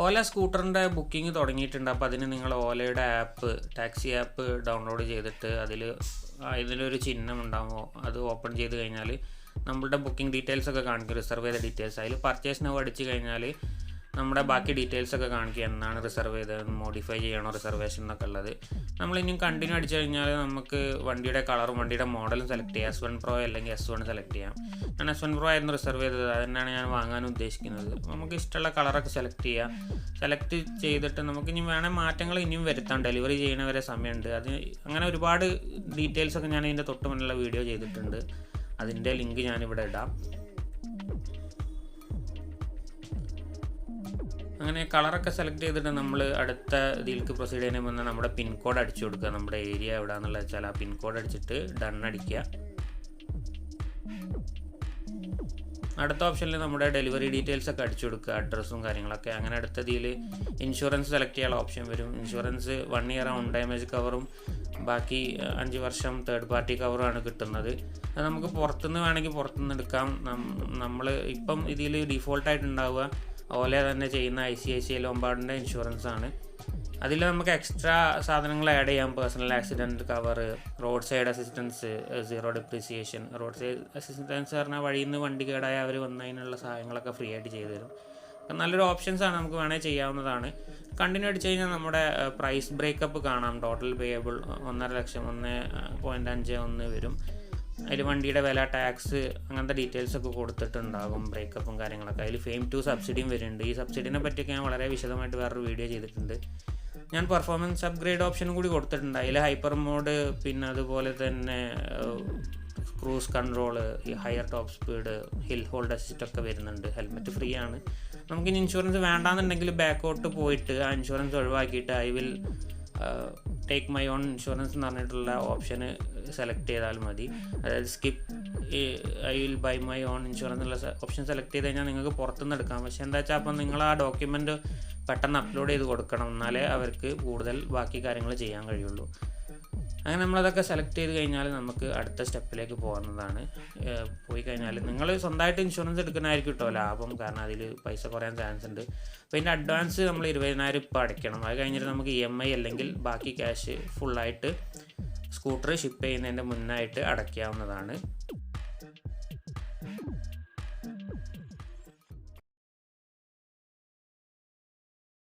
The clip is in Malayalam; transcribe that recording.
ഓല സ്കൂട്ടറിൻ്റെ ബുക്കിംഗ് തുടങ്ങിയിട്ടുണ്ട്. അപ്പോൾ അതിന് നിങ്ങൾ ഓലയുടെ ആപ്പ്, ടാക്സി ആപ്പ് ഡൗൺലോഡ് ചെയ്തിട്ട് ഇതിലൊരു ചിഹ്നം ഉണ്ടാകുമോ, അത് ഓപ്പൺ ചെയ്ത് കഴിഞ്ഞാൽ നമ്മളുടെ ബുക്കിംഗ് ഡീറ്റെയിൽസൊക്കെ കാണിക്കും, റിസർവ് ചെയ്ത ഡീറ്റെയിൽസ്. അതിൽ പർച്ചേസ് നൗ അടിച്ച് കഴിഞ്ഞാൽ നമ്മുടെ ബാക്കി ഡീറ്റെയിൽസൊക്കെ കാണിക്കുക, എന്നാണ് റിസർവ് ചെയ്തത്, മോഡിഫൈ ചെയ്യണോ റിസർവേഷൻ എന്നൊക്കെ ഉള്ളത്. നമ്മളിനിയും കണ്ടിന്യൂ അടിച്ചു കഴിഞ്ഞാൽ നമുക്ക് വണ്ടിയുടെ കളറും വണ്ടിയുടെ മോഡലും സെലക്ട് ചെയ്യാം. S1 Pro അല്ലെങ്കിൽ S1 സെലക്ട് ചെയ്യാം. ഞാൻ S1 Pro ആയിരുന്നു റിസർവ് ചെയ്തത്, അത് തന്നെയാണ് ഞാൻ വാങ്ങാൻ ഉദ്ദേശിക്കുന്നത്. നമുക്ക് ഇഷ്ടമുള്ള കളറൊക്കെ സെലക്ട് ചെയ്യാം. സെലക്ട് ചെയ്തിട്ട് നമുക്ക് ഇനി വേണേൽ മാറ്റങ്ങൾ ഇനിയും വരുത്താം, ഡെലിവറി ചെയ്യണ വരെ സമയമുണ്ട്. അങ്ങനെ ഒരുപാട് ഡീറ്റെയിൽസൊക്കെ ഞാൻ ഇതിൻ്റെ തൊട്ട് മുന്നിലുള്ള വീഡിയോ ചെയ്തിട്ടുണ്ട്. അതിൻ്റെ ലിങ്ക് ഞാനിവിടെ ഇടാം. അങ്ങനെ കളറൊക്കെ സെലക്ട് ചെയ്തിട്ട് നമ്മൾ അടുത്ത ഇതിലേക്ക് പ്രൊസീഡ് ചെയ്യുന്നതിന് മുന്നേ നമ്മുടെ പിൻകോഡ് അടിച്ചു കൊടുക്കുക. നമ്മുടെ ഏരിയ എവിടെയാണെന്നുള്ളത് വെച്ചാൽ ആ പിൻകോഡ് അടിച്ചിട്ട് ഡൺ അടിക്കുക. അടുത്ത ഓപ്ഷനിൽ നമ്മുടെ ഡെലിവറി ഡീറ്റെയിൽസ് ഒക്കെ അടിച്ചു കൊടുക്കുക, അഡ്രസ്സും കാര്യങ്ങളൊക്കെ. അങ്ങനെ അടുത്തതിൽ ഇൻഷുറൻസ് സെലക്ട് ചെയ്യാനുള്ള ഓപ്ഷൻ വരും. ഇൻഷുറൻസ് 1 ഇയർ ഓൺ ഡാമേജ് കവറും ബാക്കി 5 വർഷം തേർഡ് പാർട്ടി കവറുമാണ് കിട്ടുന്നത്. അത് നമുക്ക് പുറത്തുനിന്ന് വേണമെങ്കിൽ പുറത്തുനിന്ന് എടുക്കാം. നമ്മൾ ഇപ്പം ഇതിൽ ഡീഫോൾട്ടായിട്ടുണ്ടാവുക ഓല തന്നെ ചെയ്യുന്ന ICICI ലോംബാർഡിൻ്റെ ഇൻഷുറൻസ് ആണ്. അതിൽ നമുക്ക് എക്സ്ട്രാ സാധനങ്ങൾ ആഡ് ചെയ്യാം. Personal accident cover, road side assistance, zero depreciation. Road side assistance പറഞ്ഞാൽ വഴിയിൽ നിന്ന് വണ്ടി കേടായ അവർ വന്നതിനുള്ള സഹായങ്ങളൊക്കെ ഫ്രീ ആയിട്ട് ചെയ്തു തരും. നല്ലൊരു ഓപ്ഷൻസാണ്, നമുക്ക് വേണമെങ്കിൽ ചെയ്യാവുന്നതാണ്. കണ്ടിന്യൂ അടിച്ച് കഴിഞ്ഞാൽ നമ്മുടെ പ്രൈസ് ബ്രേക്കപ്പ് കാണാം. ടോട്ടൽ പേയബിൾ 1.5 ലക്ഷം, 1.51 വരും. അതിൽ വണ്ടിയുടെ വില, ടാക്സ്, അങ്ങനത്തെ ഡീറ്റെയിൽസൊക്കെ കൊടുത്തിട്ടുണ്ടാകും, ബ്രേക്കപ്പും കാര്യങ്ങളൊക്കെ. അതിൽ ഫെയിം 2 സബ്സിഡിയും വരുന്നുണ്ട്. ഈ സബ്സിഡിനെ പറ്റിയൊക്കെ ഞാൻ വളരെ വിശദമായിട്ട് വേറൊരു വീഡിയോ ചെയ്തിട്ടുണ്ട്. ഞാൻ പെർഫോമൻസ് അപ്ഗ്രേഡ് ഓപ്ഷനും കൂടി കൊടുത്തിട്ടുണ്ട്. അതിൽ ഹൈപ്പർ മോഡ്, പിന്നെ അതുപോലെ തന്നെ ക്രൂസ് കൺട്രോള്, ഈ higher top speed, hill hold assist ഒക്കെ വരുന്നുണ്ട്. ഹെൽമെറ്റ് ഫ്രീ ആണ്. നമുക്കിനി ഇൻഷുറൻസ് വേണ്ടാന്നുണ്ടെങ്കിൽ ബാക്കോട്ട് പോയിട്ട് ആ ഇൻഷുറൻസ് ഒഴിവാക്കിയിട്ട് I will take my own insurance എന്ന് പറഞ്ഞിട്ടുള്ള ഓപ്ഷന് സെലക്ട് ചെയ്താൽ മതി. അതായത് skip I will buy my own insurance എന്നുള്ള ഓപ്ഷൻ സെലക്ട് ചെയ്ത് കഴിഞ്ഞാൽ നിങ്ങൾക്ക് പുറത്തുനിന്ന് എടുക്കാം. പക്ഷേ എന്താ വെച്ചാൽ അപ്പം നിങ്ങൾ ആ ഡോക്യുമെൻറ്റ് പെട്ടെന്ന് അപ്ലോഡ് ചെയ്ത് കൊടുക്കണം, എന്നാലേ അവർക്ക് കൂടുതൽ ബാക്കി കാര്യങ്ങൾ ചെയ്യാൻ കഴിയുള്ളൂ. അങ്ങനെ നമ്മളതൊക്കെ സെലക്ട് ചെയ്ത് കഴിഞ്ഞാൽ നമുക്ക് അടുത്ത സ്റ്റെപ്പിലേക്ക് പോകുന്നതാണ്. പോയി കഴിഞ്ഞാൽ നിങ്ങൾ സ്വന്തമായിട്ട് ഇൻഷുറൻസ് എടുക്കുന്നതായിരിക്കും കേട്ടോ ലാഭം, കാരണം അതിൽ പൈസ കുറയാൻ ചാൻസ് ഉണ്ട്. അപ്പോൾ ഇതിൻ്റെ അഡ്വാൻസ് നമ്മൾ 20,000 ഇപ്പോൾ അടയ്ക്കണം. അത് കഴിഞ്ഞിട്ട് നമുക്ക് EMI അല്ലെങ്കിൽ ബാക്കി ക്യാഷ് ഫുള്ളായിട്ട് സ്കൂട്ടർ ഷിപ്പ് ചെയ്യുന്നതിൻ്റെ മുന്നായിട്ട് അടയ്ക്കാവുന്നതാണ്.